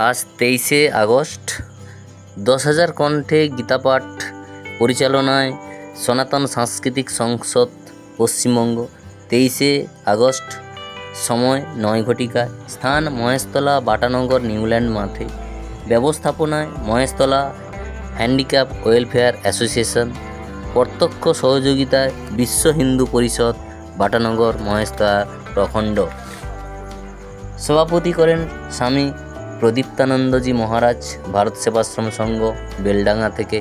আজ 23শে আগস্ট 10,000 কণ্ঠে গীতাপাঠ পরিচালনায় সনাতন সাংস্কৃতিক সংসদ পশ্চিমবঙ্গ। 23শে আগস্ট, সময় 9 ঘটিকায়, স্থান মহেশতলা, বাটানগর, নিউল্যান্ড মাঠে। ব্যবস্থাপনায় মহেশতলা হ্যান্ডিক্যাপ ওয়েলফেয়ার অ্যাসোসিয়েশন। প্রত্যক্ষ সহযোগিতায় বিশ্ব হিন্দু পরিষদ, বাটানগর, মহেশতলা প্রখণ্ড। সভাপতি করেন স্বামী প্রদীপ্তানন্দজি মহারাজ, ভারত সেবাশ্রম সংঘ, বেলডাঙ্গা থেকে।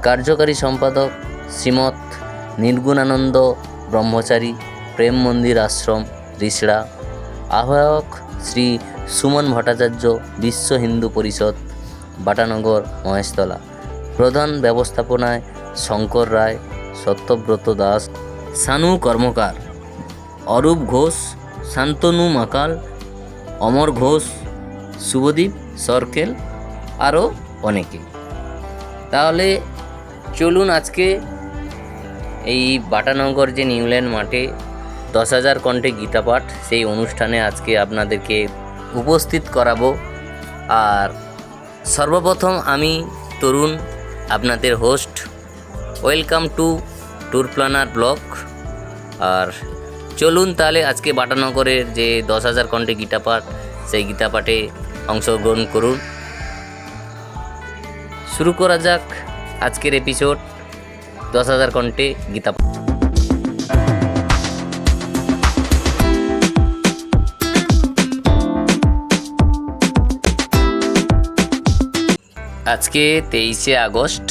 কার্যকারী সম্পাদক শ্রীমৎ নির্গুণানন্দ ব্রহ্মচারী, প্রেম মন্দির আশ্রম, রিষড়া। আহ্বায়ক শ্রী সুমন ভট্টাচার্য, বিশ্ব হিন্দু পরিষদ, বাটানগর, মহেশতলা। প্রধান ব্যবস্থাপনায় শঙ্কর রায়, সত্যব্রত দাস, শানু কর্মকার, অরূপ ঘোষ, শান্তনু মাকাল, অমর ঘোষ, শুভদীপ সরকেল, আরও অনেকে। তাহলে চলুন আজকে এই বাটানগর যে নিউল্যান্ড মাঠে 10,000 কণ্ঠে গীতাপাঠ, সেই অনুষ্ঠানে আজকে আপনাদেরকে উপস্থিত করাবো। আর সর্বপ্রথম আমি তরুণ, আপনাদের host. Welcome to tour planner blog. আর চলুন তাহলে আজকে বাটানগরের যে 10,000 কণ্ঠে গীতাপাঠ, সেই গীতাপাঠে অংশগ্রহণ করুন। শুরু করা যাক আজকের এপিসোড 10,000 কণ্ঠে গীতাপাঠ। আজকে 23শে আগস্ট,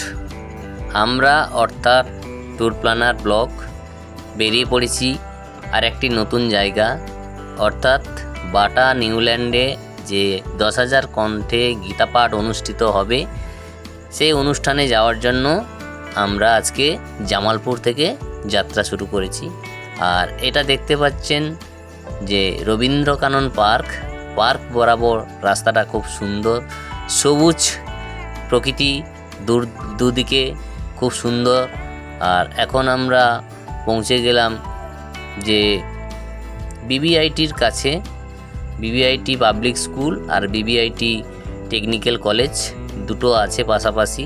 আমরা অর্থাৎ ট্যুর প্ল্যানার ব্লগ বেরিয়ে পড়েছি আর একটি নতুন জায়গা, অর্থাৎ বাটা নিউল্যান্ডে যে 10,000 কণ্ঠে গীতাপাঠ অনুষ্ঠিত হবে, সেই অনুষ্ঠানে যাওয়ার জন্য আমরা আজকে জামালপুর থেকে যাত্রা শুরু করেছি। আর এটা দেখতে পাচ্ছেন যে রবীন্দ্রকানন পার্ক বরাবর রাস্তাটা খুব সুন্দর, সবুজ প্রকৃতি দুদিকে খুব সুন্দর। আর এখন আমরা পৌঁছে গেলাম যে বিবিআইটির কাছে। বিবিআইটি পাবলিক স্কুল আর বিবিআইটি টেকনিক্যাল কলেজ দুটো আছে পাশাপাশি।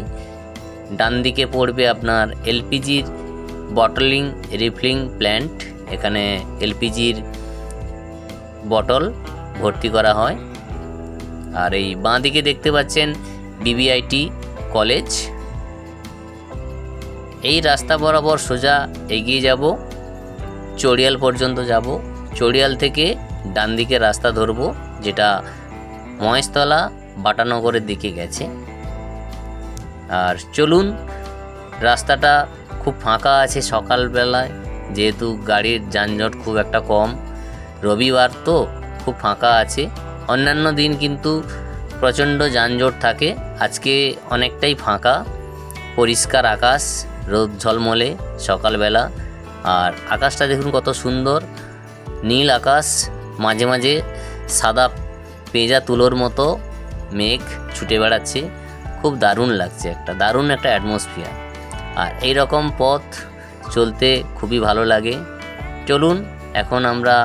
ডান দিকে পড়বে আপনার এলপিজির বটলিং রিফিলিং প্ল্যান্ট, এখানে এলপিজির বটল ভর্তি করা হয়। আর এই বাঁ দিকে দেখতে পাচ্ছেন বিবিআইটি কলেজ। এই রাস্তা বরাবর সোজা এগিয়ে যাব, চড়িয়াল পর্যন্ত যাব। চড়িয়াল থেকে ডান দিকে রাস্তা ধরবো, যেটা মহেশতলা বাটানগরের দিকে গেছে। আর চলুন, রাস্তাটা খুব ফাঁকা আছে সকালবেলায়, যেহেতু গাড়ির যানজট খুব একটা কম। রবিবার তো খুব ফাঁকা আছে, অন্যান্য দিন কিন্তু প্রচণ্ড যানজট থাকে। আজকে অনেকটাই ফাঁকা, পরিষ্কার আকাশ, রোদ ঝলমলে সকালবেলা। আর আকাশটা দেখুন কত সুন্দর, নীল আকাশ, মাঝে মাঝে সাদা পেঁজা তুলোর মতো মেঘ ছুটে বেড়াচ্ছে। খুব দারুণ লাগছে, দারুণ একটা অ্যাটমসফিয়ার। আর এই রকম পথ চলতে খুবই ভালো লাগে। চলুন, এখন আমরা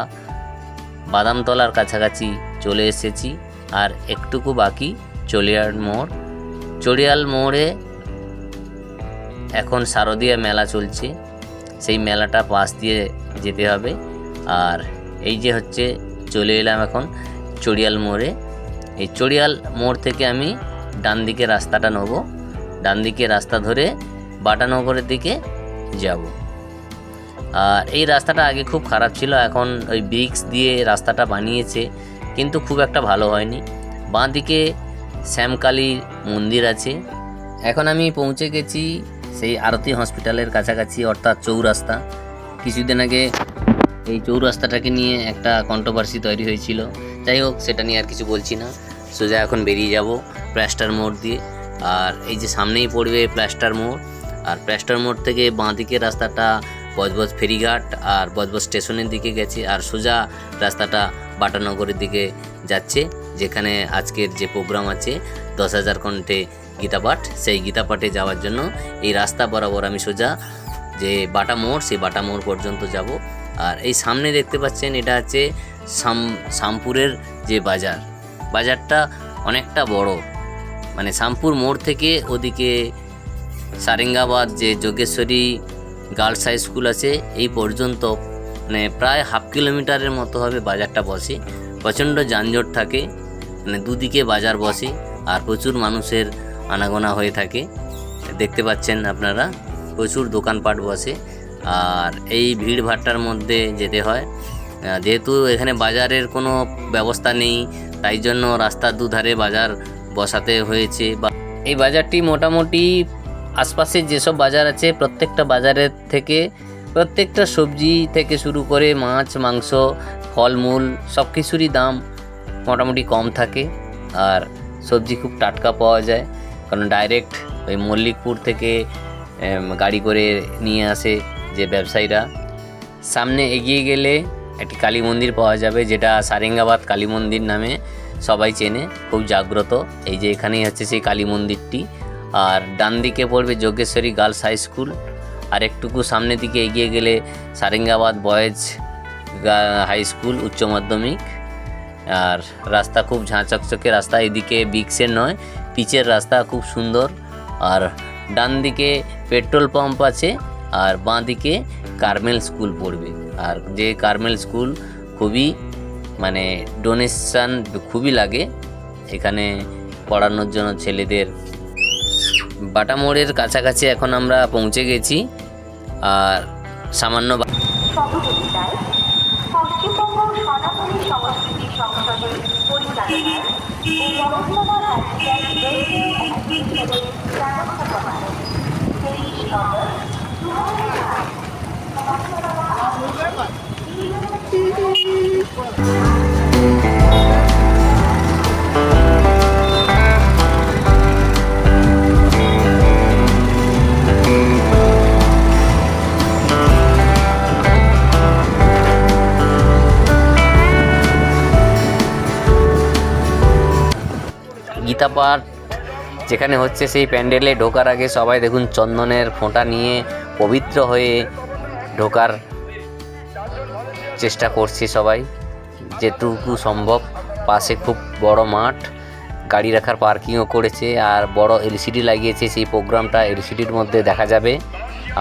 বাদামতলার কাছাকাছি চলে এসেছি, আর একটুকু বাকি চড়িয়াল মোড়ে এখন শারদীয়া মেলা চলছে, সেই মেলাটা পাশ দিয়ে যেতে হবে। আর এই যে হচ্ছে চলে এলাম এখন চড়িয়াল মোড়ে। এই চড়িয়াল মোড় থেকে আমি ডান দিকে রাস্তাটা নেব, ডান দিকে রাস্তা ধরে বাটানগরের দিকে যাব। আর এই রাস্তাটা আগে খুব খারাপ ছিল, এখন ওই ব্রিক্স দিয়ে রাস্তাটা বানিয়েছে, কিন্তু খুব একটা ভালো হয়নি। বাঁ দিকে শ্যামকালী মন্দির আছে। এখন আমি পৌঁছে গেছি সেই আরতি হসপিটালের কাছাকাছি, অর্থাৎ চৌরাস্তা। কিছুদিন আগে এই চৌরাস্তাটাকে নিয়ে একটা কন্ট্রোভার্সি তৈরি হয়েছিল, যাই হোক সেটা নিয়ে আর কিছু বলছি না। সোজা এখন বেরিয়ে যাব প্লাস্টার মোড় দিয়ে। আর এই যে সামনেই পড়বে প্লাস্টার মোড়, আর প্লাস্টার মোড় থেকে বাঁ দিকে রাস্তাটা বজবজ ফেরিঘাট আর বজবজ স্টেশনের দিকে গেছে, আর সোজা রাস্তাটা বাটানগরের দিকে যাচ্ছে, যেখানে আজকের যে প্রোগ্রাম আছে 10,000 কণ্ঠে গীতাপাঠ, সেই গীতাপাঠে যাওয়ার জন্য এই রাস্তা বরাবর আমি সোজা যে বাটা মোড়, সেই বাটা মোড় পর্যন্ত যাব। আর এই সামনে দেখতে পাচ্ছেন, এটা হচ্ছে শামপুরের যে বাজার, বাজারটা অনেকটা বড়, মানে শামপুর মোড় থেকে ওদিকে সারেঙ্গাবাদ যে যোগেশ্বরী গার্লস হাই স্কুল আছে এই পর্যন্ত মানে প্রায় হাফ কিলোমিটারের মতো হবে বাজারটা বসে। প্রচণ্ড যানজট থাকে, মানে দুদিকে বাজার বসে আর প্রচুর মানুষের আনাগোনা হয়ে থাকে। দেখতে পাচ্ছেন আপনারা প্রচুর দোকানপাট বসে আর এই ভিড় ভাট্টার মধ্যে যেতে হয়। যেহেতু এখানে বাজারের কোনো ব্যবস্থা নেই তাই জন্য রাস্তার দুধারে বাজার বসাতে হয়েছে। এই বাজারটি মোটামুটি আশপাশে যেসব বাজার আছে প্রত্যেকটা বাজারের থেকে প্রত্যেকটা সবজি থেকে শুরু করে মাছ মাংস ফলমূল সব কিছুরই দাম মোটামুটি কম থাকে আর সবজি খুব টাটকা পাওয়া যায়, কারণ ডাইরেক্ট ওই মল্লিকপুর থেকে গাড়ি করে নিয়ে আসে যে ব্যবসায়ীরা। সামনে এগিয়ে গেলে একটি কালী মন্দির পাওয়া যাবে, যেটা সারেঙ্গাবাদ কালী মন্দির নামে সবাই চেনে, খুব জাগ্রত। এই যে এখানেই হচ্ছে সেই কালী মন্দিরটি। আর ডান দিকে পড়বে যোগেশ্বরী গার্লস হাই স্কুল, আর একটুকু সামনের দিকে এগিয়ে গেলে সারেঙ্গাবাদ বয়েজ হাই স্কুল উচ্চ মাধ্যমিক। আর রাস্তা খুব ঝাঁচকচকে রাস্তা, এদিকে বিক্সের নয় পিচের রাস্তা, খুব সুন্দর। আর ডান দিকে পেট্রোল পাম্প আছে আর বাঁ দিকে কার্মেল স্কুল পড়বে। আর যে কার্মেল স্কুল খুবই মানে ডোনেশন খুবই লাগে এখানে পড়ানোর জন্য ছেলেদের। বাটা মোড়ের কাছাকাছি এখন আমরা পৌঁছে গেছি আর সামান্য সহযোগিতায় পশ্চিমবঙ্গ সনাতনী সংস্কৃতি সংসদের পরিচালনায় ও মহকুমা অ্যাসিস্ট্যান্ট ওয়েলফেয়ার অ্যাসোসিয়েশনের ব্যবস্থাপনায় 23 অগস্ট 2022 গীতাপাঠ যেখানে হচ্ছে সেই প্যান্ডেলে ঢোকার আগে সবাই দেখুন চন্দনের ফোঁটা নিয়ে পবিত্র হয়ে ঢোকার চেষ্টা করছে সবাই যেটুকু সম্ভব। পাশে খুব বড় মাঠ, গাড়ি রাখার পার্কিংও করেছে আর বড় এলসিডি লাগিয়েছে, সেই প্রোগ্রামটা এলসিডির মধ্যে দেখা যাবে।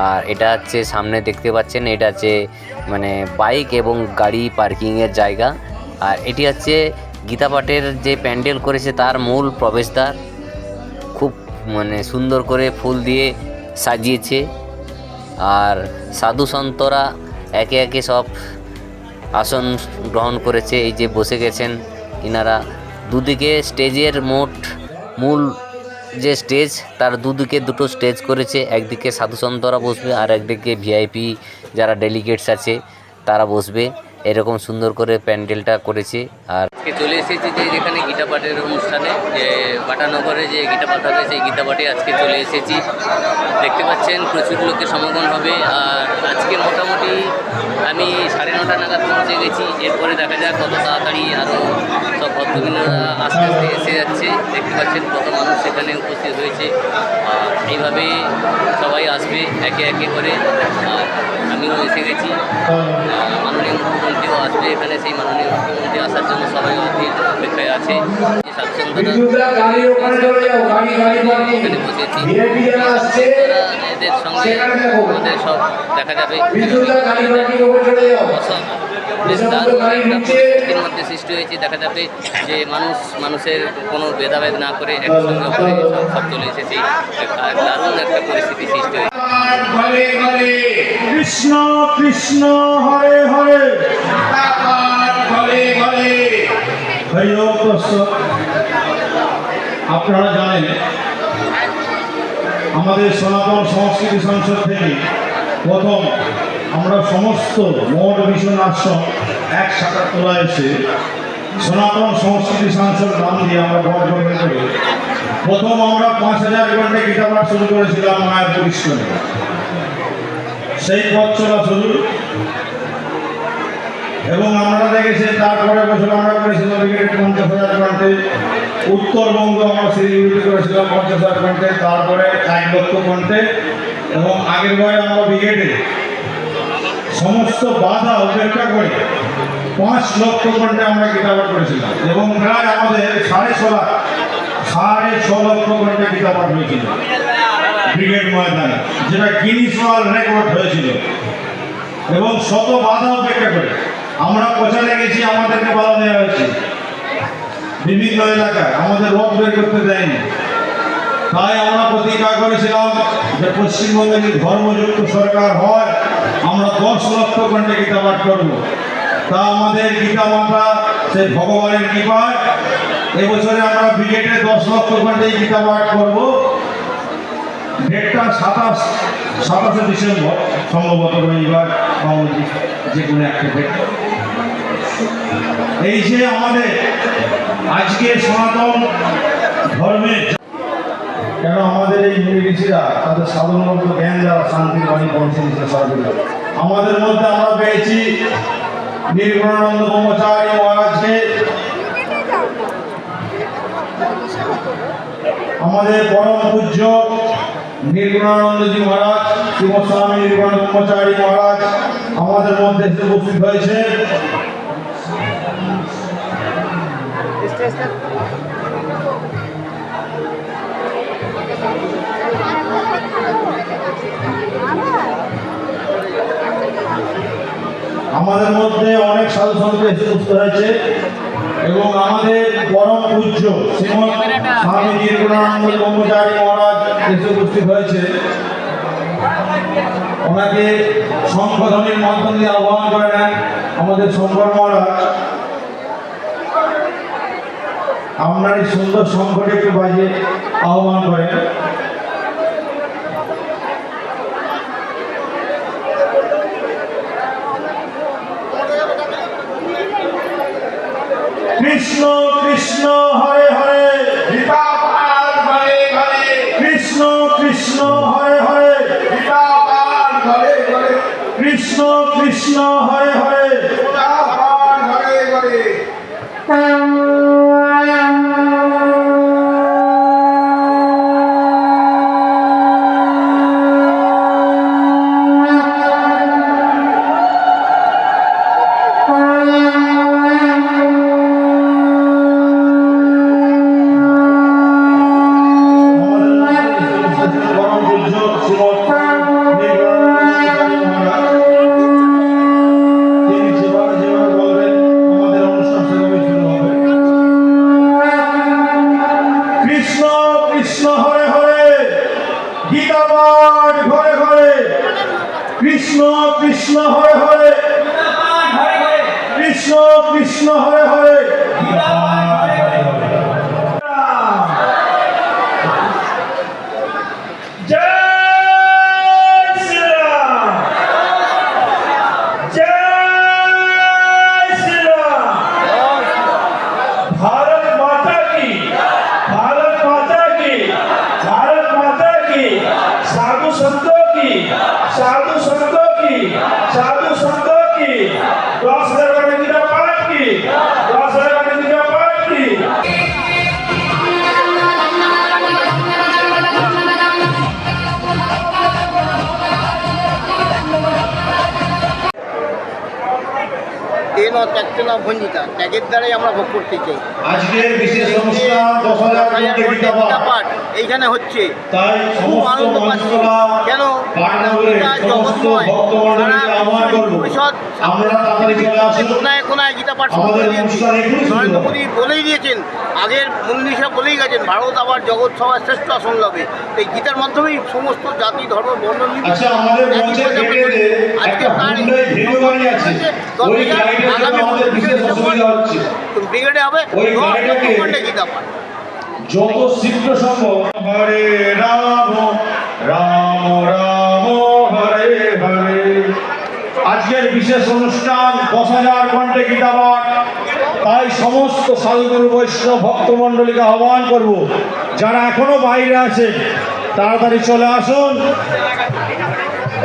আর এটা হচ্ছে সামনে দেখতে পাচ্ছেন, এটা হচ্ছে মানে বাইক এবং গাড়ি পার্কিংয়ের জায়গা। আর এটি হচ্ছে গীতাপাঠের যে প্যান্ডেল করেছে তার মূল প্রবেশদ্বার, খুব মানে সুন্দর করে ফুল দিয়ে সাজিয়েছে। আর সাধু সন্তরা একে একে সব আসন গ্রহণ করেছে, এই যে বসে গেছেন ইনারা। দুদিকে স্টেজের মূল যে স্টেজ তার দুদিকে দুটো স্টেজ করেছে, একদিকে সাধু সন্তরা বসবে আর একদিকে ভিআইপি যারা ডেলিগেটস আছে তারা বসবে। এরকম সুন্দর করে প্যান্ডেলটা করেছে। আর চলে এসেছি যে যেখানে গীতাপাঠের অনুষ্ঠানে, যে বাটানগরে যে গীতাপাঠ হবে সেই গীতাপাঠে আজকে চলে এসেছি। দেখতে পাচ্ছেন প্রচুর লোকের সমাগম হবে। আর আজকে মোটামুটি আমি 9:30 নাগাদ পৌঁছে গেছি। এরপরে দেখা যাক কত তাড়াতাড়ি আরও সব ভদ্রবৃন্দরা আস্তে আস্তে এসে যাচ্ছে। দেখতে পাচ্ছেন কত মানুষ সেখানে উপস্থিত হয়েছে। আর এইভাবে সবাই আসবে একে একে করে। আর আমিও এসে গেছি। মাননীয় মুখ্যমন্ত্রীও আসবে এখানে, সেই মাননীয় মুখ্যমন্ত্রী আসার জন্য সবাই অপেক্ষায় আছে। এখানে বসেছি, এদের সঙ্গে আমাদের সব দেখা যাবে। বেশ দারুণ একটা পরিস্থিতির মধ্যে সৃষ্টি হয়েছে। দেখা যাবে যে মানুষের কোনো ভেদাভেদ না করে একসঙ্গে করে সব চলে এসেছে। দারুণ একটা পরিস্থিতি সৃষ্টি হয়েছে। কৃষ্ণ কৃষ্ণ হরে হরে হরি ওম তৎসৎ। আপনারা জানেন আমাদের সনাতন সংস্কৃতি সংসদ থেকে প্রথম আমরা সমস্ত মঠ মিশন আশ্রম একসাথে তোলা এসে সনাতন সংস্কৃতি সংসদ নাম দিয়ে আমরা বর্জন করে প্রথম আমরা 5000 ঘন্টা গীতাপাঠ শুরু করেছিলাম মায়াপুর ইস্কনে। সেই পথ চলা শুরু এবং আমরা দেখেছি তারপরে বছর আমরা করেছিলাম 50,000 ঘন্টে। উত্তরবঙ্গ আমরা শিলিগুড়িতে করেছিলাম 50,000 ঘন্টে, তারপরে 1 লক্ষ ঘন্টে। এবং আগের বারে আমরা ব্রিগেডে সমস্ত বাধা উপেক্ষা করে 5 লক্ষ কণ্ঠে আমরা গীতা পাঠ করেছিলাম এবং প্রায় আমাদের 6.5 লক্ষ কণ্ঠে গীতা পাঠ হয়েছিল ব্রিগেড ময়দানে, যেটা গিনিস ওয়ার্ল্ড রেকর্ড হয়েছিল। এবং শত বাধা উপেক্ষা করে আমরা প্রচারে গেছি, আমাদেরকে বাধা দেওয়া হয়েছে বিভিন্ন এলাকায়, আমাদের রথ বের করতে দেয়নি। তাই আমরা প্রতিজ্ঞা করেছিলাম যে পশ্চিমবঙ্গে যদি ধর্মযুক্ত সরকার হয় আমরা 10 লক্ষ কণ্ঠে গীতা পাঠ করব। তা আমাদের গীতা মাতা সেই ভগবানের কৃপায় এবছরে আমরা ব্রিগেডে 10 লক্ষ কণ্ঠে গীতা পাঠ করব। ডেটটা 27 ডিসেম্বর, সম্ভবত রবিবার বা যে কোনো একটা ডেট। এই যে আমাদের আজকে সনাতন ধর্মের, কেন আমাদের এই মুনি ঋষিরা তাদের সাধারণত জ্ঞান দ্বারা শান্তির বাণী পৌঁছে সরকার আমাদের মধ্যে আমরা পেয়েছি নির্গুণানন্দ ব্রহ্মচারী মহারাজকে, আমাদের পরম পূজ্য নির্গুণানন্দজি মহারাজ, শিবস্বামী নির্গুণানন্দ ব্রহ্মচারী মহারাজ আমাদের মধ্যে উপস্থিত হয়েছে। আমাদের মধ্যে অনেক সাধু সন্ত এসে উপস্থিত হয়েছে এবং আমাদের পরম পূজ্য শ্রীমৎ স্বামী নির্গুণানন্দ ব্রহ্মচারী মহারাজ এসে উপস্থিত হয়েছে। ওনাকে শঙ্খধ্বনির মাধ্যম দিয়ে আহ্বান করে নেন আমাদের শঙ্কর মহারাজ। আপনার এই সুন্দর শঙ্খটি একটু বাজিয়ে আহ্বান করেন। কৃষ্ণ কৃষ্ণ হরে হরে, গীতা পাঠ ঘরে ঘরে, কৃষ্ণ কৃষ্ণ হরে হরে, গীতা পাঠ ঘরে ঘরে, কৃষ্ণ কৃষ্ণ হরে হরে। গীতা পাঠ ঘরে ঘরে। কৃষ্ণ কৃষ্ণ হরে হরে, কৃষ্ণ কৃষ্ণ হরে হরে। জয় শ্রীরাম, জয় শ্রীরাম। भारत माता की, भारत माता की, भारत माता की। साधु संतों की, साधु संतों की, साधु संतों की। 10,000 गीता पाठ की, 10,000 गीता पाठ की। তেন ত্যাগতে না ভঞ্জিতা, ত্যাগের দ্বারাই আমরা ভোগ করতে চাই। আজকের বিশেষ অনুষ্ঠান 10,000 গীতা পাঠ এইখানে হচ্ছে, তাই খুব আনন্দ পাচ্ছি। কেন গীতা জগৎময়, কোনায় কোনায় গীতা পাঠ শুরু করে দিয়েছি। নরেন্দ্র মোদী বলেই দিয়েছেন, আগের মনীষা বলেই গেছেন, ভারত আবার জগৎ সভার শ্রেষ্ঠ আসন লবে। এই গীতার মাধ্যমেই সমস্ত জাতি ধর্ম বর্ণ আচ্ছা, আমাদের মঞ্চের গেটে আজকে তার ব্রিগেডে হবে 10 লক্ষ কণ্ঠে গীতা পাঠ। যত শীঘ্র সম্ভব। হরে রাম রাম রাম হরে হরে। আজকের বিশেষ অনুষ্ঠান 10,000 কণ্ঠে গীতা পাঠ। তাই সমস্ত সাধুগুরু বৈষ্ণব ভক্তমণ্ডলীকে আহ্বান করব, যারা এখনো বাইরে আছে তাড়াতাড়ি চলে আসুন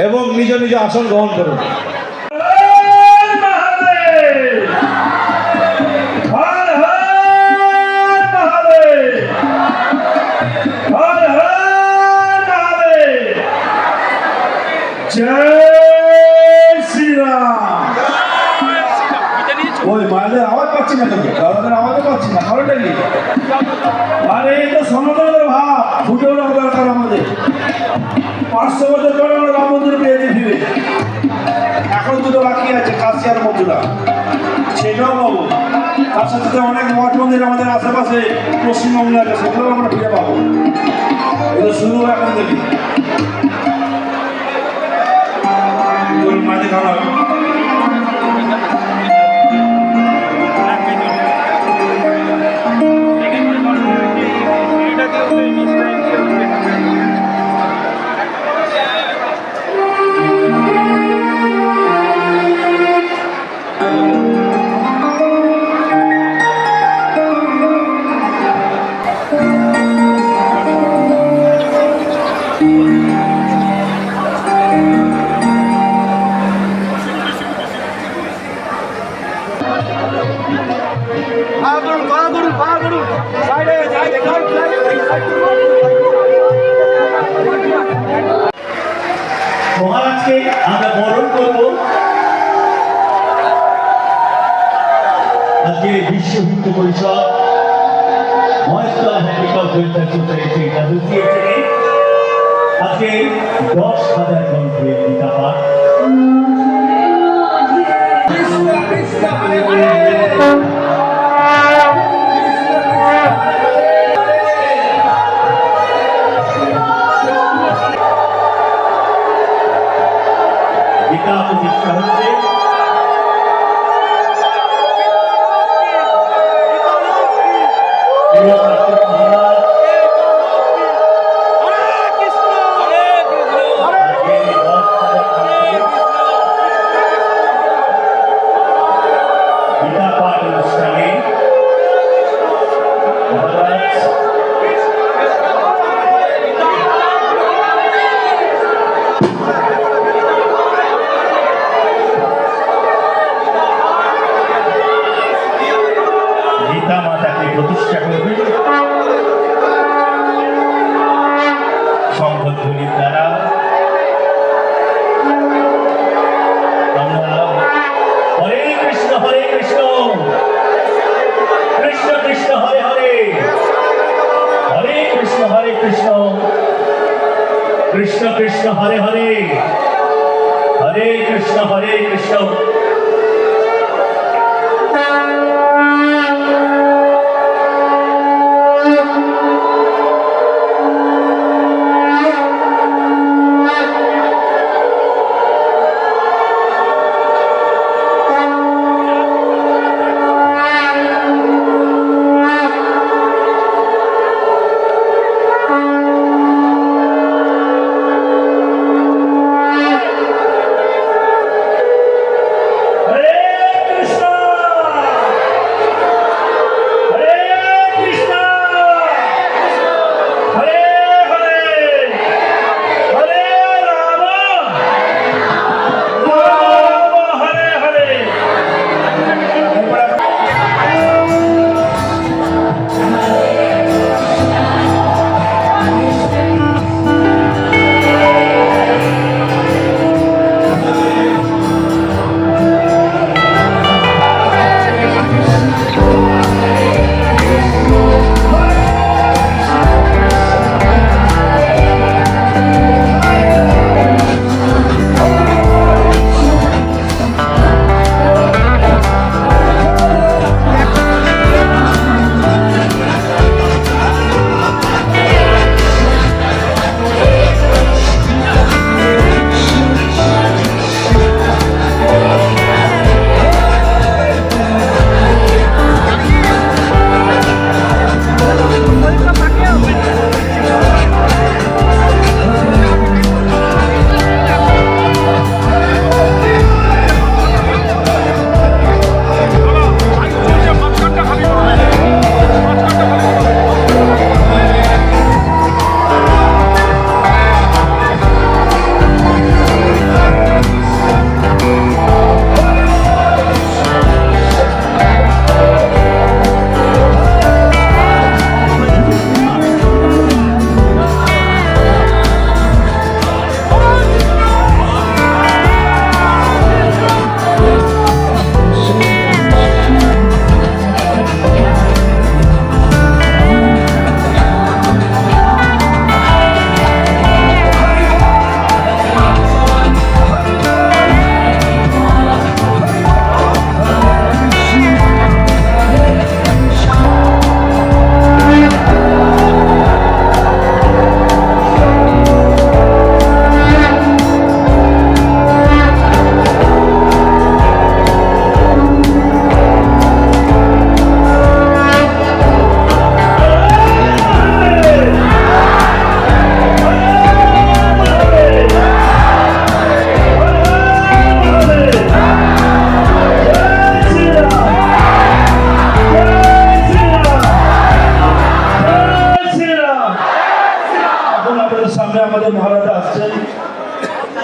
এবং নিজ নিজ আসন গ্রহণ করুন। জয় শ্রীরাম। আরে এই তো সনাতনের ভাব ফুটে ওঠা দরকার আমাদের। 500 বছর পরে আমরা রাম মন্দির পেয়েছি ফিরে। এখন দুটো বাকি আছে, কাশী আর মথুরা, সেটাও পাবো। তার সাথে সাথে অনেক মঠ মন্দির আমাদের আশেপাশে পশ্চিমবঙ্গে আছে, সেগুলোও আমরা ফিরে পাবো। এটা শুরু এখন থেকে মাঝে খাওয়া মহারাজকে আমরা বরণ করবো। আজকে বিশ্ব Hindu Parishad Maheshtala handicap welfare society অ্যাসোসিয়েশনে আজকে 10,000 কণ্ঠে গীতা পাঠ। গীতা প্রতিষ্ঠা হচ্ছে। গীতা পাঠ অনুষ্ঠানে গীতা মাতাকে প্রতিষ্ঠা করবে সংঘধ্বনির দ্বারা। আমরা হরে কৃষ্ণ কৃষ্ণ কৃষ্ণ হরে হরে, হরে কৃষ্ণ কৃষ্ণ কৃষ্ণ হরে হরে, হরে কৃষ্ণ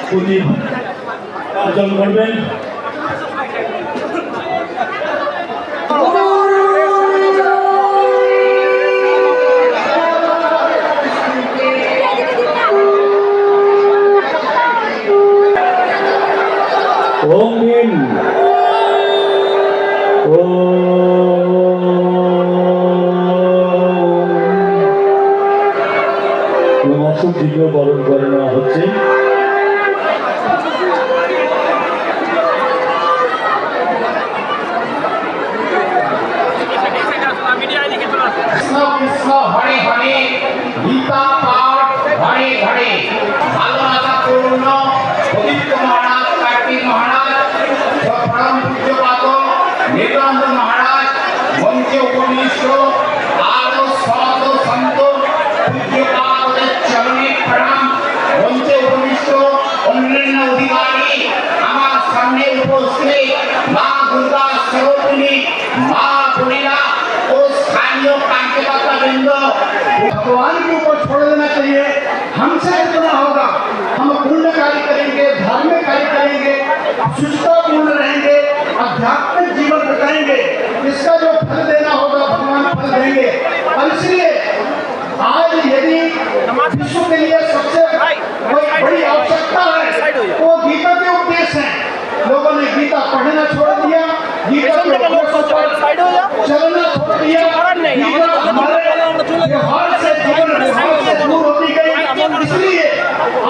প্রদীপ অর্জন করবেন। ওম ভীম অসুখটিকেও বরণ করে নেওয়া হচ্ছে। কৃষ্ণ কৃষ্ণ হরে হরে গীতা পাঠ ঘরে ঘরে ভালোবাসা পূর্ণ পবিত্র মহারাজ কার্তিক মহারাজ পরম পূজ্যপাদ নিরঞ্জ মহারাজ মঞ্চে উপবিষ্ট আরো সত সন্ত পূজ্যপাদের চরণে প্রণাম। মঞ্চে উপবিষ্ট অন্যান্য অধিকারী, আমার সামনে উপস্থিত মা দুর্গা স্বরূপিণী মা বোনেরা ও स्थानीय कार्यकर्ता वृंद, भगवान के ऊपर छोड़ देना चाहिए। हमसे जितना होगा हम पुण्य कार्य करेंगे, धार्मिक कार्य करेंगे, शुचितापूर्ण रहेंगे, आध्यात्मिक जीवन बिताएंगे। इसका जो फल देना होगा भगवान फल देंगे। और इसलिए आज यदि विश्व के लिए सबसे कोई बड़ी आवश्यकता है वो गीता के उपदेश है। लोगों ने गीता पढ़ना छोड़ दिया, गीता के उपदेशों पर चलना छोड़ दिया, गीता हमारे व्यवहार से जीवन व्यवहार से दूर होती गई। इसलिए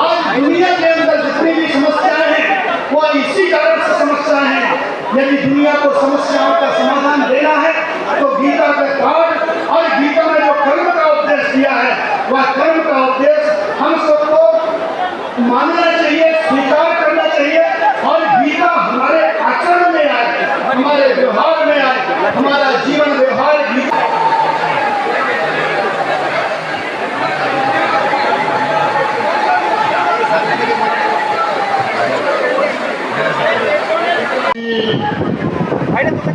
आज दुनिया के अंदर जितनी भी समस्याएं हैं वो इसी कारण से समस्याएं हैं। यदि दुनिया को समस्याओं का समाधान देना है तो गीता का पाठ और गीता में जो कर्म का उपदेश दिया है वह कर्म का उपदेश हम सबको मानना चाहिए, स्वीकार करना चाहिए और गीता हमारे आचरण में आए, हमारे व्यवहार में आए, हमारा जीवन व्यवहार गीता।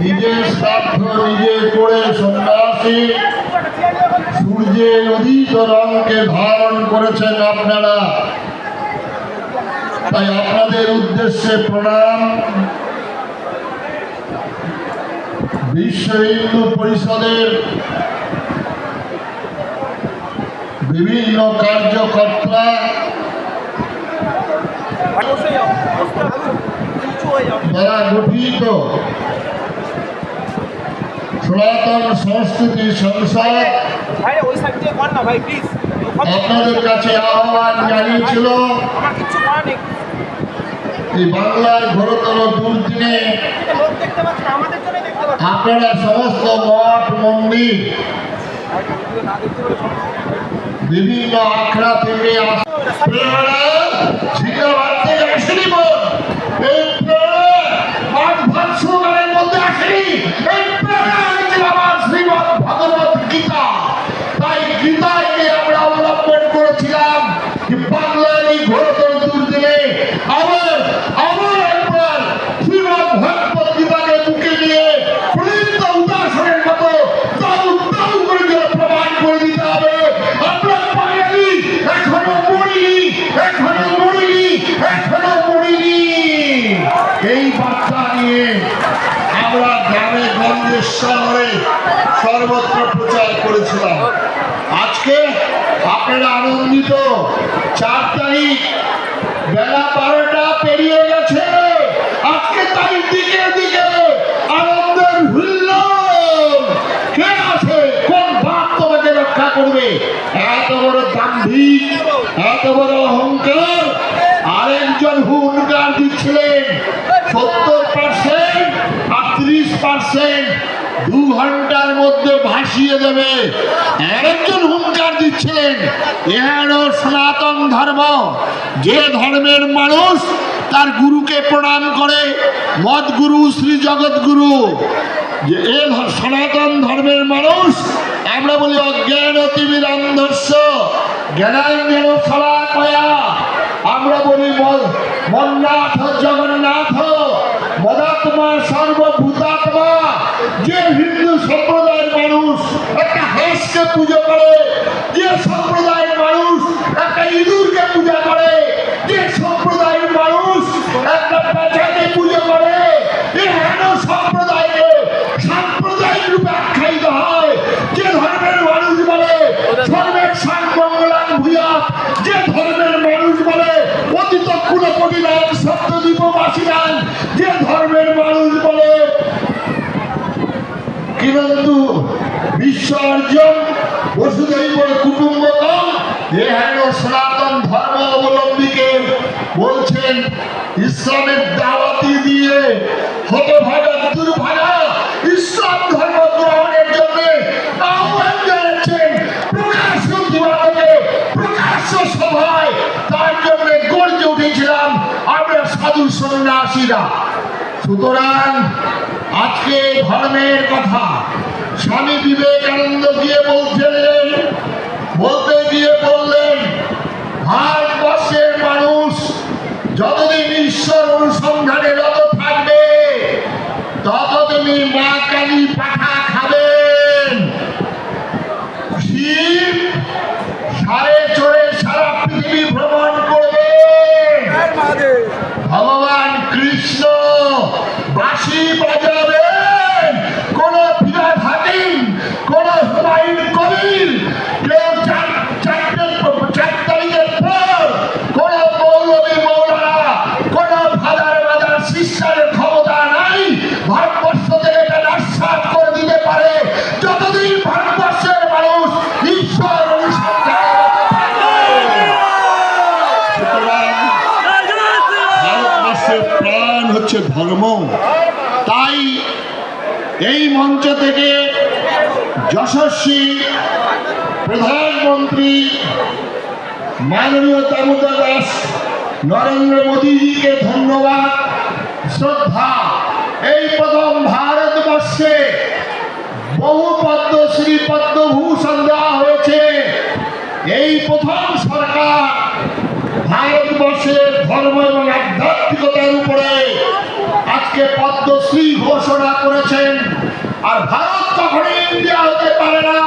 নিজের স্বার্থ নিজে করে সন্ন্যাসী সূর্যের উদিত রঙকে ধারণ করেছেন আপনারা। তাই আপনাদের উদ্দেশ্যে প্রণাম। বিশ্ব হিন্দু পরিষদের বিভিন্ন কার্যকর্তা দ্বারা গঠিত সনাতন সংস্কৃতি সংসদ আপনাদের কাছে আহ্বান জানিয়েছিল এই বাংলার ঘোরতর দুর্দিনে আপনারা সমস্ত মঠ মন্দির বিভিন্ন আখড়া থেকে ভগবত গীতা, তাই গীতাকে আমরা অবলম্বন করেছিলাম যে বাংলার এই ঘোরতর দুর্দিনে আবার একবার শ্রীমদ ভগবত গীতাকে বুকে নিয়ে প্রদীপ্ত উদাসনের মতো দাউ দাউ করে প্রমাণ করে দিতে হবে আমরা বাঙালি এখনো মরিনি, এখনো মরিনি, এখনো মরিনি। এই বার্তা নিয়ে আমরা গ্রামে গঞ্জে শহরে সর্বত্র প্রচার করেছিলাম। আজকে আপনারা আনন্দিত। 4 তারিখ বেলা 12টা পেরিয়ে গেছে। আজকে তাই দিকে দিকে আনন্দের হুল্লোড়। কে আছে, কোন ভাব তোমাকে রক্ষা করবে? এত বড় দাম্ভিক, এত বড় অহংকার। আরেকজন হুঙ্কার দিচ্ছিলেন 70% আর 30% 2 ঘন্টার মধ্যে ভাসিয়ে দেবে। আরেকজন হুঙ্কার দিচ্ছিলেন এহেন সনাতন ধর্ম, যে ধর্মের মানুষ তার গুরুকে প্রণাম করে, মদ গুরু শ্রী জগৎগুরু, যে এ সনাতন ধর্মের মানুষ আমরা বলি অজ্ঞান অতিবিরন্ধস্য জ্ঞানাঞ্জন শলাকয়া, আমরা বলি মন্নাথ জগন্নাথ মদাত্মা সর্বভূতাত্মা। যে হিন্দু সম্প্রদায়ের মানুষ একটা হাঁসকে পুজো করে, যে সম্প্রদায়ের মানুষ একটা ইঁদুরকে পূজা করে, যে সম্প্রদায়ের বসিলেন যে ধর্মের মানুষ বলে, কিন্তু বিসর্জন বসুধৈব কুটুম্বকম এ হেন সনাতন ধর্ম অবলম্বীকে বলছেন ইসলামের দাওয়াতি দিয়ে হতভাগা দুর্ভাগা ইসলাম ধর্ম গ্রহণের জন্য আহ্বান জানাচ্ছেন প্রকাশ্য দিবালোকে প্রকাশ্য সভায়। তার জন্য গর্জে উঠেছিলাম আমরা সাধু সন্ন্যাসীরা। সুতরাং আজকে ধর্মের কথা স্বামী বিবেকানন্দ বলতে গিয়ে বললেন, ভারতবর্ষের মানুষ যতদিন ঈশ্বর অনুসন্ধানে রত থাকবে ততদিনই মা কালী পাঠা খাবেন। শিব সাড়ে চড়ে সারা পৃথিবী ভ্রমণ করবেন। ভগবান কৃষ্ণ বাঁশি বাজাবেন। কোন বিরাট হাকিম, কোন হুমায়ুন কবির, কেউ চার তারিখের পর কোন মৌলবী মৌলানা, কোন ভাদার বাজার শিষ্যের ক্ষমতা নাই ভারতবর্ষ থেকে এটা নস্যাৎ করে দিতে পারে যতদিন ভারতবর্ষের মানুষ ঈশ্বর অনুসন্ধানে ভারতবর্ষের প্রাণ হচ্ছে ধর্ম। তাই এই মঞ্চ থেকে যশস্বী প্রধানমন্ত্রী মাননীয় দামোদর দাস নরেন্দ্র মোদীজিকে ধন্যবাদ, শ্রদ্ধা। এই প্রথম ভারতবর্ষে বহু পদ্মশ্রী পদ্মভূষণ দেওয়া হয়েছে। এই প্রথম সরকার ভারতবর্ষের ধর্ম এবং আধ্যাত্মিকতার উপরে আজকে পদ্মশ্রী ঘোষণা করেছেন। আর ভারত কখনো ইন্ডিয়া হতে পারে না।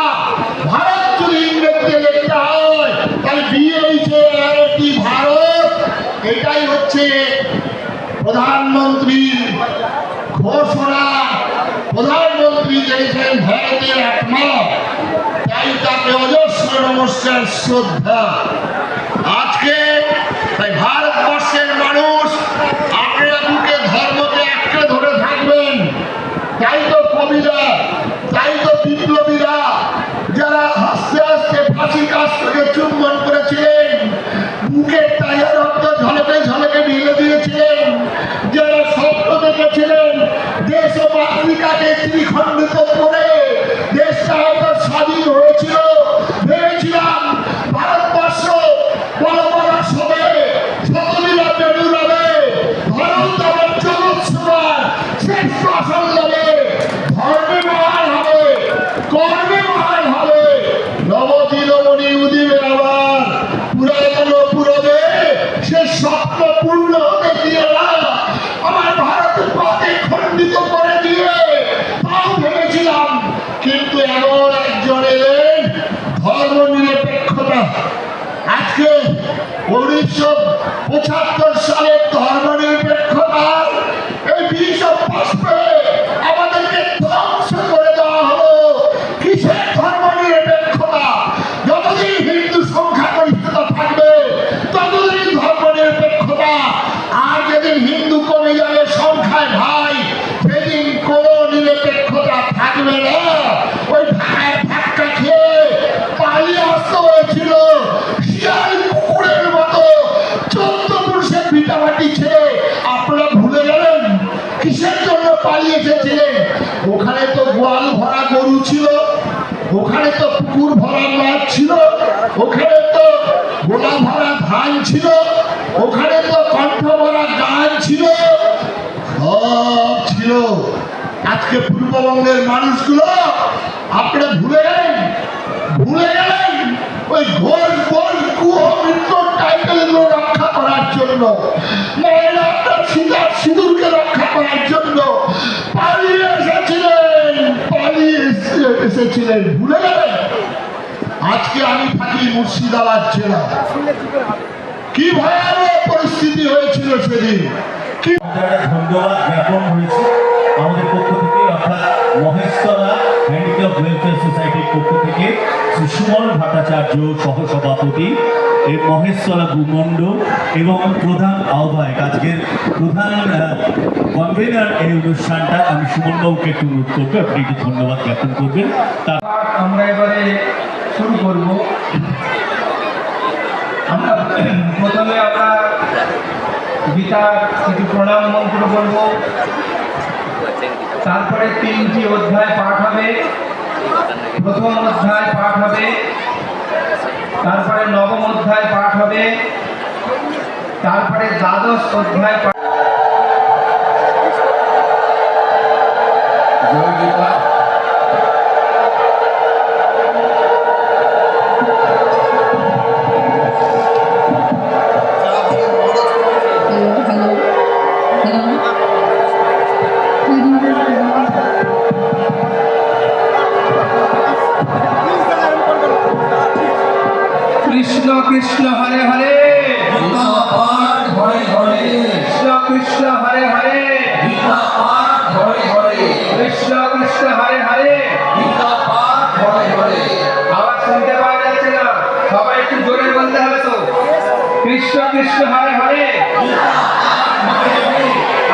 ভারত যদি ইংরেজিতে লিখতে হয় তাহলে BHART ভারত। এটাই হচ্ছে প্রধানমন্ত্রীর ঘোষণা। প্রধানমন্ত্রী জেনেছেন ভারতের আত্মা, তাই তাকে অজস্র নমস্কার, শ্রদ্ধা। আজকে তাই ভারতবর্ষের মানুষ আপনারা বুকে ধর্মকে আঁকড়ে ধরে থাকবেন। তাই তো কবিরা, তাই তো বিপ্লবীরা যারা হাসতে হাসতে ফাঁসি কাছ থেকে চুম্বন করেছিলেন, বুকের তাজা রক্ত ঝলকে ঝলকে ঢেলে দিয়েছিলেন, যারা স্বপ্ন দেখেছিলেন দেশ ও মাতৃকাকে ত্রিখণ্ডিত করে দেশটা হয়তো স্বাধীন হয়েছিল, ভেবেছিলাম ভারতবর্ষ বড় বড় সবে শতলীলা বেরুরাবে ভারত আমার জগৎ সভার শ্রেষ্ঠ আসন যাবে, ধর্মে মহান হবে, কর্মে মহান হবে, নবদিনমণি উদিবে আবার পুরাতন পুরবে সে স্বপ্ন পূর্ণ হতে দিয়ে না আমার ভারত পথে খণ্ডিত করে দিয়ে তাও ভেবেছিলাম। কিন্তু এমন একজন এলেন ধর্ম নিরপেক্ষতা। আজকে 1975 সালের ধর্ম নিরপেক্ষতার এই বিষ পুষ্পে আমাদেরকে ধ্বংস করে দেওয়া হলো। কিসের ধর্ম নিরপেক্ষতা? যতদিন হিন্দু সংখ্যাগরিষ্ঠতা থাকবে ততদিন ধর্ম নিরপেক্ষতা। আর যেদিন হিন্দু কমে যাবে সংখ্যায় ভাই, সেদিন কোন নিরপেক্ষতা থাকবে না। ওই ভাইয়ের ধাক্কা খেয়ে পালিয়ে আসতে হয়েছিল শিয়াল কুকুরের মতো 14 পুরুষের ভিটামাটি ছেড়ে। আপনারা ভুলে গেলেন কিসের জন্য পালিয়ে এসেছিলেন? ওখানে তো গোয়াল ভরা গরু ছিল, ওখানে তো পুকুর ভরা মাছ ছিল, ওখানে তো গোলা ভরা ধান ছিল, ওখানে তো কণ্ঠ ভরা গান ছিল, সব ছিল। আজকে পূর্ববঙ্গের মানুষগুলো আপনারা ভুলে গেলেন ওই ঘোষ বোস কুহ মৃত্যুর টাইটেলগুলো রক্ষা করার জন্য, মহিলা সীতার সিঁদুরকে রক্ষা করার জন্য পালিয়ে এসেছিলেন, ভুলে গেলেন। আজকে আমি থাকি মুর্শিদাবাদ জেলা, কি ভয়াবহ পরিস্থিতি হয়েছিল সেদিন। ধন্যবাদ জ্ঞাপন হয়েছে আমাদের পক্ষ থেকে, অর্থাৎ মহেশতলা হ্যান্ডিক্যাপ ওয়েলফেয়ার সোসাইটির পক্ষ থেকে শ্রী সুমন ভট্টাচার্য সহ সভাপতি এই মহেশতলা ভূমণ্ডল এবং প্রধান আহ্বায়ক, আজকের প্রধান কনভেনার এই অনুষ্ঠানটা, আমি সুমনবাবুকে একটু অনুরোধ করবো, আপনি একটু ধন্যবাদ জ্ঞাপন করবেন। আমরা এবারে শুরু করব। আমরা প্রথমে আমরা গীতার কিছু প্রণাম মন্ত্র বলব, তারপরে 3টি অধ্যায় পাঠ হবে। প্রথম অধ্যায় পাঠ হবে, তারপরে নবম অধ্যায় পাঠ হবে, তারপরে দ্বাদশ অধ্যায় পাঠ। জয় গীতা। কৃষ্ণ কৃষ্ণ হরে হরে, কৃষ্ণ কৃষ্ণ হরে হরে, কৃষ্ণ কৃষ্ণ হরে হরে। আওয়াজ শুনতে পাওয়া যাচ্ছে না, সবাই একটু জোরে বলতে হবে তো। কৃষ্ণ কৃষ্ণ হরে হরে,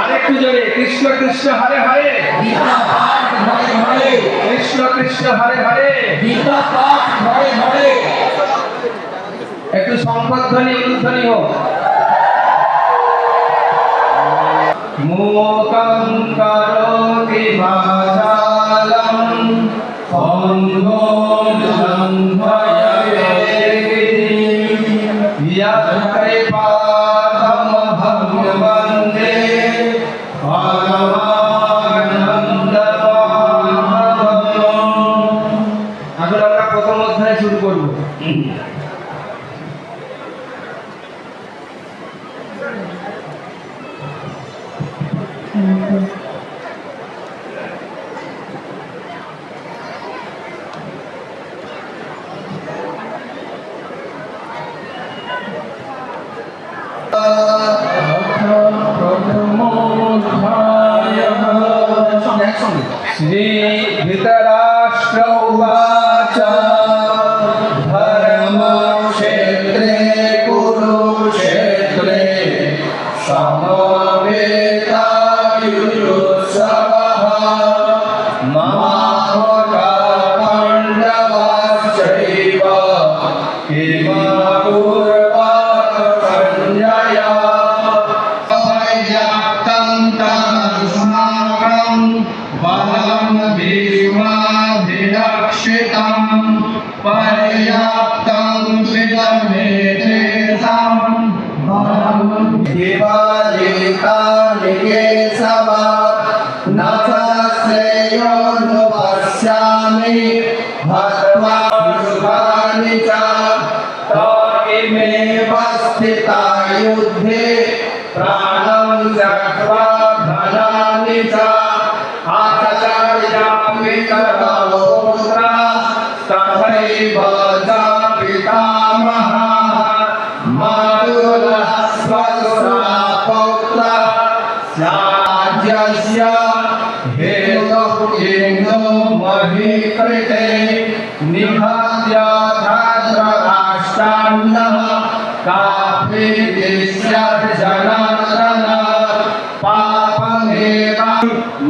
আরেকটু জোরে। কৃষ্ণ কৃষ্ণ হরে হরে, কৃষ্ণ কৃষ্ণ হরে হরে। একটু সংকটধ্বনি উলুধ্বনি হোক। মোকং করোতি বাচালং অঙ্গং লঙ্ঘয়তে ইয়ৎ কৃপাতমহং বন্দে ভগবানন্দমাধবম। এখন আমরা প্রথম অধ্যায় শুরু করব। শ্রী ধৃতরাষ্ট্র উবাচ ধর্মক্ষেত্রে কুরুক্ষেত্রে সমবেতায়ুৎসবঃ মহাভাগা পাণ্ডবাশ্চৈব কিমাকুর্বত সঞ্জয় পর্যাপ্তং তদস্মাকং বলং ভীমাভিরক্ষিতং পর্যাপ্তং বিদমেতেষাং বলং দিবালিকানি কেশব ন শ্রেয়োনুপশ্যামি হত্বা সুভানি চ ত ইমেব স্থিতা যুদ্ধে প্রাণং ত্যক্ত্বা ধনানি চ আচার্যামি কর্মপুত্রা তথৈব চ পিতামহাঃ মাতুলः स्वसुरा पौत्रा राज्यस्य हेतुः इन्दो महीकृते निहत्य धृतराष्ट्रान्नः काप्रीतिस्यर्जनार्दन पापमेव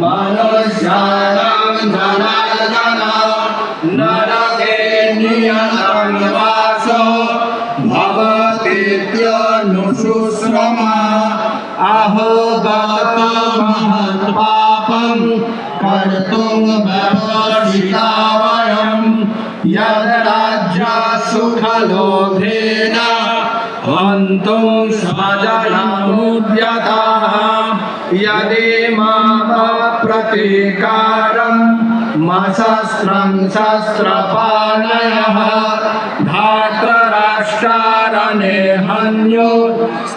मनुष्याणां जनार्दन नरके नियतनिवासो भवतीत्यनुशुश्रमा अहोगत महत्पापं कर्तुं व्यवसिता वयं यद्राज्यसुखलोभेन हन्तुं स्वजनमुद्यतः यदेमामप्रतीकारं मशस्त्रं शस्त्रपाणयः धातराष्ट्रारणे हन्यो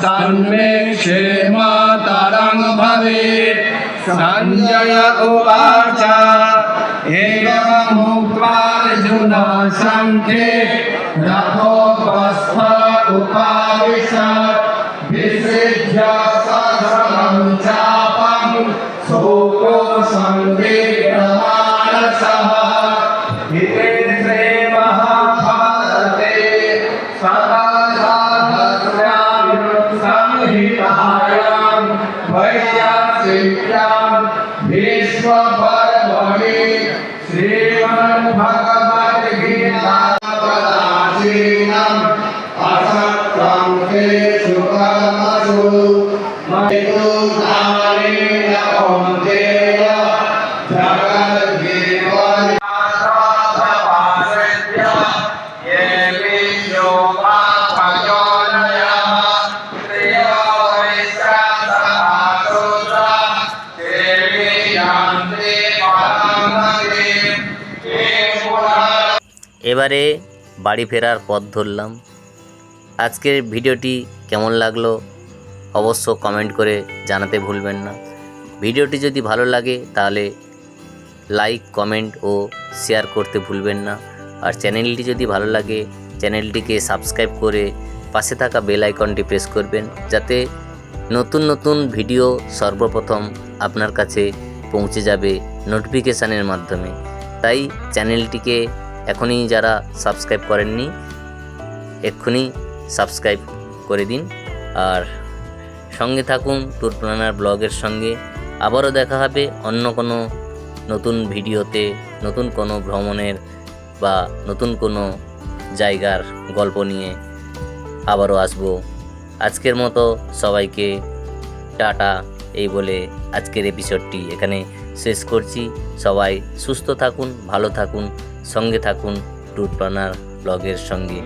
तन्मे क्षेमतरं भवेत्। संजय उवाच एवमुक्त्वा अर्जुनः सङ्ख्ये रथोपस्थ उपाविशत् विसृज्य सहस्रं चापं शोको संविघ्नमानसः। इति श्रीमहाभारते सदा এবারে বাড়ি ফেরার পথ ধরলাম। আজকের ভিডিওটি কেমন লাগলো অবশ্য কমেন্ট করে জানাতে ভুলবেন না। ভিডিওটি যদি ভালো লাগে তাহলে লাইক, কমেন্ট ও শেয়ার করতে ভুলবেন না। আর চ্যানেলটি যদি ভালো লাগে চ্যানেলটিকে সাবস্ক্রাইব করে পাশে থাকা বেল আইকনটি প্রেস করবেন, যাতে নতুন নতুন ভিডিও সর্বপ্রথম আপনার কাছে পৌঁছে যাবে নোটিফিকেশানের মাধ্যমে। তাই চ্যানেলটিকে এখনই যারা সাবস্ক্রাইব করেননি এক্ষুনি সাবস্ক্রাইব করে দিন। আর সঙ্গে থাকুন ট্যুর প্ল্যানার ব্লগের সঙ্গে। আবারও দেখা হবে অন্য কোনো নতুন ভিডিওতে, নতুন কোনো ভ্রমণের বা নতুন কোনো জায়গার গল্প নিয়ে আবারও আসবো। আজকের মতো সবাইকে টাটা এই বলে আজকের এপিসোডটি এখানে শেষ করছি। সবাই সুস্থ থাকুন, ভালো থাকুন, সঙ্গে থাকুন ট্যুর প্ল্যানার ব্লগের সঙ্গে।